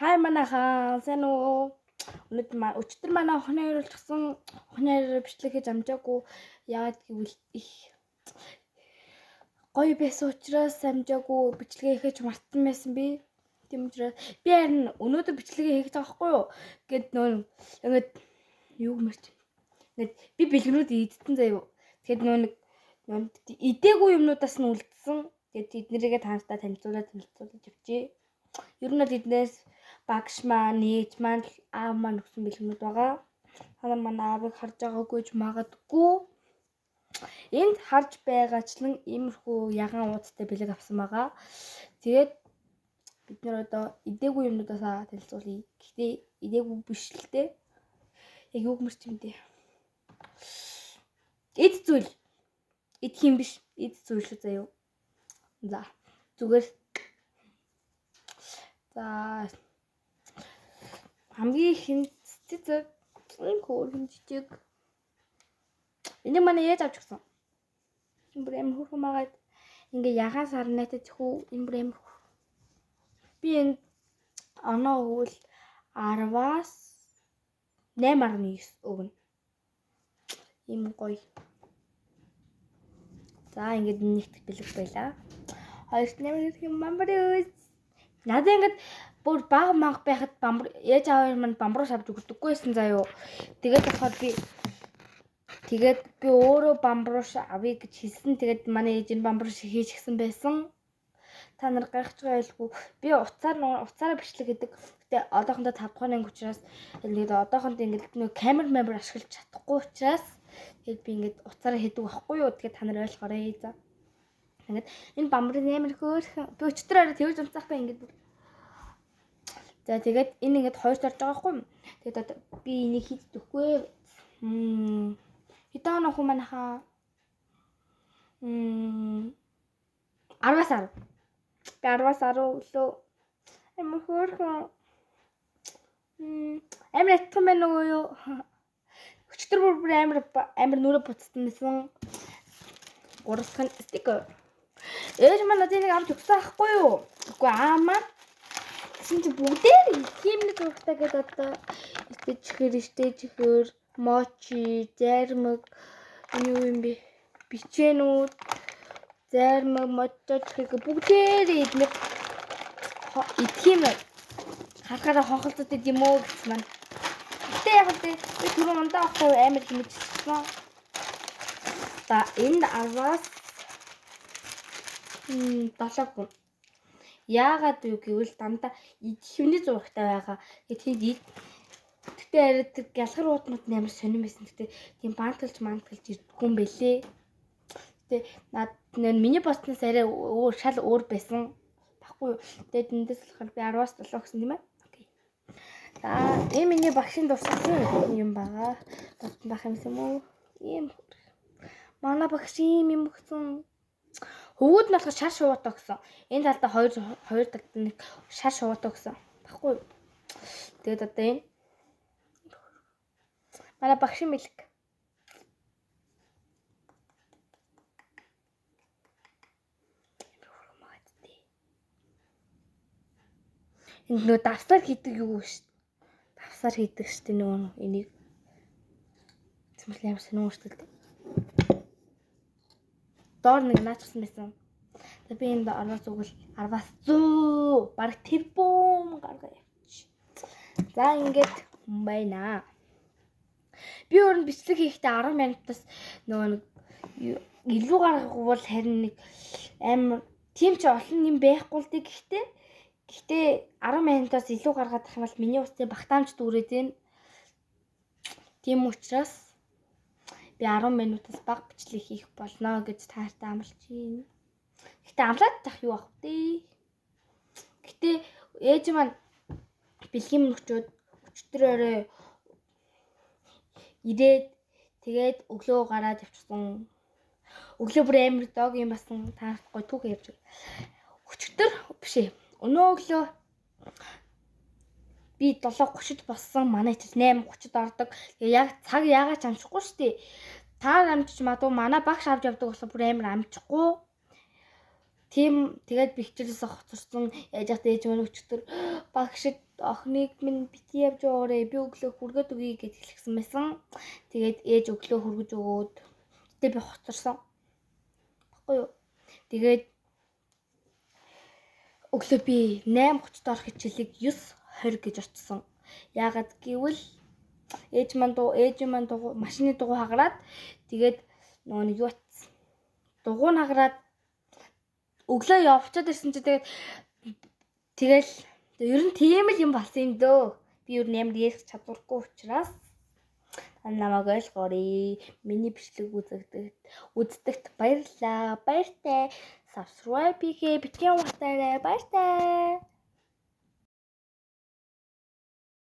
Хай манайхаа сайн уу? Өчтөр манай охины оруулчихсан охиноор бичлэг хийж амжаагүй. Яагаад гэвэл их гоё байсан учраас амжаагүй бичлэгээ хийж мартсан байсан би. Тийм учраас би харин өнөөдөр бичлэгээ хийж байгаа байхгүй юу? Гэт нөө ингээд юу гэмэрч. Ингээд би бэлгэнүүд идсэн заяа. Тэгэхэд нөө нэг идээгүй юмнуудаас нь үлдсэн. Тэгээд эднэрийгээ таантаа танилцуулаад явчихъя. Ер нь бол эднээс багш маань, нээж маань, аав маань өгсөн бэлгэнүүд байгаа. Та манай аавыг харж байгаагүй ч магадгүй. Энд харж байгаачлан иймэрхүү ягаан уудтай бэлэг авсан байгаа. Тэгээд бид нэр одоо идээгүй юмнуудаас танилцуулъя. Гэхдээ идээгүй биш л дээ. Яг юу гэмэрч юм дээ. Эд зүйл. Идэх юм биш. Эд зүйл шүү заяа. За. Зүгээр. За. Хамгийн хинцэцэг энэ хөөрхөн жижиг. Энийг манай ээж авч өгсөн. Энэ бүр амар хөөрхөн магаад ингээ ягаан сар найтаж хүү энэ бүр амар. Би энэ оноо өгвөл 10-аас 8.9 өгнө. Ийм гоё. За ингээд нэгтгэх бэлэг байлаа. Хоёрт нэмэр юм бамбарыз. Надад ингээд бүр баг манх байхад ээж аав маань бамбаруу авч өгдөггүйсэн заяо. Тэгээд болохоор би өөрөө бамбаруу авъя гэж хэлсэн. Тэгээд манай ээж энэ бамбаруу хийж гисэн байсан. Та нар гайхаж байгаа байлгүй. Би уцаараа бичлэг гэдэг. Гэтэ одоохондоо 5 дахь анги учраас ингээд одоохондоо ингээд нөө камер ашиглаж чадахгүй учраас тэгээд би ингээд уцаараа хийдэг байхгүй юу. Тэгээд та нар ойлгоорой. За. Ингээд энэ бамбарын амар хөөрхөн. Би өчтөр арай тэрж унцаахгүй ингээд. За тэгээд энэ ингээд хоёр тарж байгаа байхгүй юу. Тэгээд одоо би энийг хийдэггүй. Хэдэн оноо хүн манайхаа 10-аас 10. Би 10-аас 10 өглөө амар хөөрхөн амар атхан байна уу юу? Өчтөр бүр амар нүрэ буцсан байсан. 3 дахь стикер. Ээж маань надад нэг авч өгсөн байхгүй юу? Үгүй маань чи бүгдээр химник урагтаа гэдэг одоо ичгээр мочи, зармаг юу юм бэ? Бичэнүүд, зармаг, мочож гэх бүгдээр эднэр итгэм харахаараа хонхолцоод идэм үү гэсэн маань. Гэтэ яг л би түрүү ундаа авахгүй амар хэмжсэн. За энэ 10-аас 7 гүн. Яагаад вэ гэвэл дандаа хөвний зурагтай байгаа. Тэгээд гэтээ арай тэр гялхар уутнууд нь амар сонирн байсан. Гэтээ тийм бантгалж ирдэггүй юм бэлээ. Гэтээ над миний постнаас арай шал өөр байсан. Баггүй. Тэгээд эндээс болохоор би 10-аас 7 гэсэн тийм ээ. Окей. За энэ миний багшийн дурссан юм байгаа. Батан бах юм уу? Ийм. Манай багш юм өгсөн. Хөвгүүд нь болохоор шар шувуутай өгсөн. Энэ талдаа хоёр талд нэг шар шувуутай өгсөн. Баггүй. Тэгээд одоо энэ манай багшийн бэлэг. Энд нөө давсаар хийдэг юу шүү. Давсаар хийдэг шүү нөгөө энийг. Цэцмэл ямар сонирн уурталдаг. Доор нэг наачсан байсан. Тэгээд би энд орноос өгвөл 10-аас 100 баг тэрбум гаргаа явчих. За ингээд байна. Би өөр нь бичлэг хийхдээ 10 минутаас нөгөө илүү гаргавал харин нэг амар тийм ч олон юм байхгүй л дээ. Гэхдээ 10 минутаас илүү гаргаад ах юм бол миний усны багтаамж дүүрээд байна. Тийм учраас би 10 минутаас бага бичлэг хийх болно гэж таартай амлаж байна. Гэтэ амлаад тах юу ах вэ? Гэтэ ээж маань бэлгийн мөчөөд өчтөр орой ирээд тэгээд өглөө гараад явчихсан. Өглөө бүр амар дог юм басан таахгүй түүх явж байгаа. Өчтөр биш ээ. Өнөө өглөө би 7:30-д болсон. Манай ч 8:30-д ордог. Яг цаг яагаад ч амжихгүй шүү дээ. Та амжиж мадуу манай багш авч явдаг болохоор бүр амар амжихгүй. Тийм тэгээд би хичээлээс хоцорсон. Яаж яхад ээж маань өчтөр багшид охиныг минь бити явж оорой би өглөө хүргээд өгье гэж хэлсэн байсан. Тэгээд ээж өглөө хүргэж өгөөд тэ би хоцорсон. Баггүй юу? Тэгээд өглөө би 8:30-д орох хичээлийг 9:20 гэж очсон. Яагаад гэвэл ээжийн маань машины дугуй хагараад тэгээд нөгөө нэг юу атсан. Дугуй нь хагараад өглөө явчихад ирсэн чи тэгэл ер нь тийм л юм болсон юм дөө. Би ер нь ямар ярих чадваргүй учраас намайг ойлгоорой. Миний бичлэг үздэгт баярлалаа. Баяртай. Subscribe хийгээ, битгий утаарай. Баяртай.